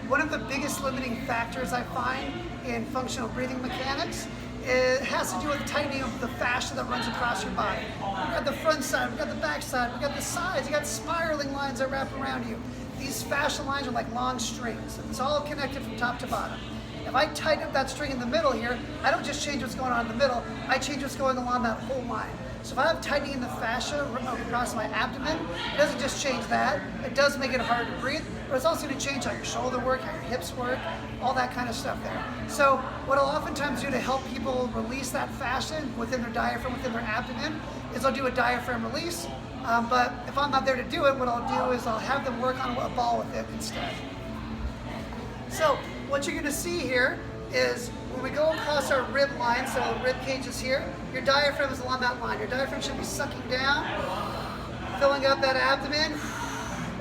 One of the biggest limiting factors I find in functional breathing mechanics, it has to do with the tightening of the fascia that runs across your body. We've got the front side, we've got the back side, we've got the sides, you've got spiraling lines that wrap around you. These fascia lines are like long strings. It's all connected from top to bottom. If I tighten up that string in the middle here, I don't just change what's going on in the middle, I change what's going along that whole line. So if I have tightening in the fascia across my abdomen, it doesn't just change that, it does make it harder to breathe, but it's also going to change how your shoulder work, how your hips work, all that kind of stuff there. So what I'll oftentimes do to help people release that fascia within their diaphragm, within their abdomen, is I'll do a diaphragm release, but if I'm not there to do it, what I'll do is I'll have them work on a ball with it instead. So what you're going to see here is when we go across our rib line, so the rib cage is here, your diaphragm is along that line. Your diaphragm should be sucking down, filling up that abdomen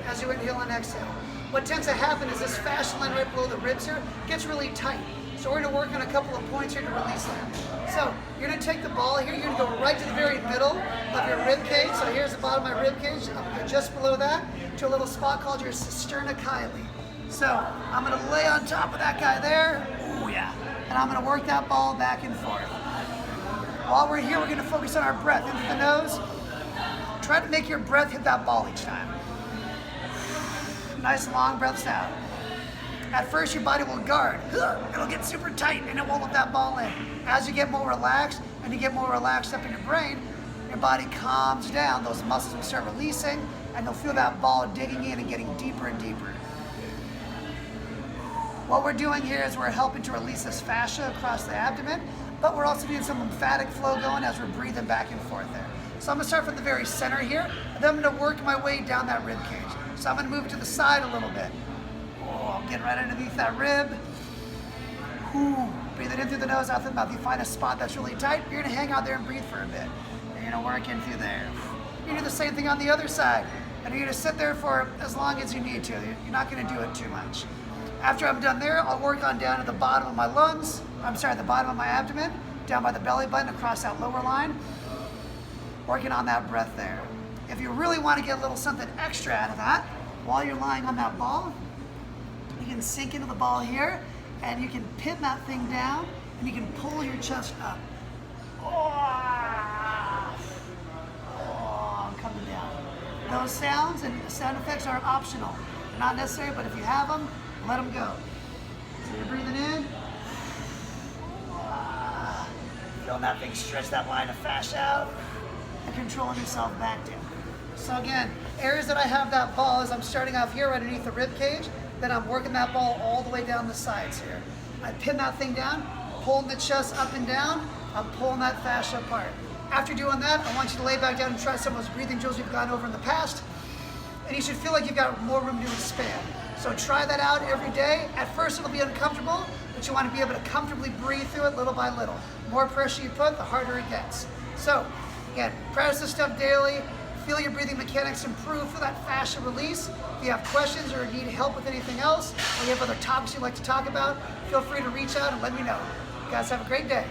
as you inhale and exhale. What tends to happen is this fascia line right below the ribs here gets really tight. So we're going to work on a couple of points here to release that. So you're going to take the ball here, you're going to go right to the very middle of your rib cage. So here's the bottom of my rib cage, just below that, to a little spot called your Cisterna chyli. So I'm going to lay on top of that guy there, ooh yeah, and I'm going to work that ball back and forth. While we're here, we're going to focus on our breath into the nose. Try to make your breath hit that ball each time. Nice long breaths out. At first, your body will guard. It'll get super tight and it won't let that ball in. As you get more relaxed and you get more relaxed up in your brain, your body calms down, those muscles will start releasing, and you'll feel that ball digging in and getting deeper and deeper. What we're doing here is we're helping to release this fascia across the abdomen, but we're also doing some lymphatic flow going as we're breathing back and forth there. So I'm going to start from the very center here, and then I'm going to work my way down that rib cage. So I'm going to move to the side a little bit. Oh, I'm getting right underneath that rib. Ooh, breathe it in through the nose, out through the mouth. You find a spot that's really tight, you're going to hang out there and breathe for a bit. You're going to work in through there. You do the same thing on the other side, and you're going to sit there for as long as you need to. You're not going to do it too much. After I'm done there, I'll work on down to the bottom of my lungs, the bottom of my abdomen, down by the belly button, across that lower line, working on that breath there. If you really want to get a little something extra out of that, while you're lying on that ball, you can sink into the ball here, and you can pin that thing down, and you can pull your chest up. Oh, I'm coming down. Those sounds and sound effects are optional. They're not necessary, but if you have them, let them go. So you're breathing in. Feeling that thing stretch that line of fascia out, and controlling yourself back down. So again, areas that I have that ball is I'm starting off here right underneath the rib cage, then I'm working that ball all the way down the sides here. I pin that thing down, pulling the chest up and down, I'm pulling that fascia apart. After doing that, I want you to lay back down and try some of those breathing drills we've gone over in the past, and you should feel like you've got more room to expand. So try that out every day. At first it'll be uncomfortable, but you want to be able to comfortably breathe through it little by little. The more pressure you put, the harder it gets. So again, practice this stuff daily. Feel your breathing mechanics improve for that fascia release. If you have questions or need help with anything else, or you have other topics you'd like to talk about, feel free to reach out and let me know. You guys have a great day.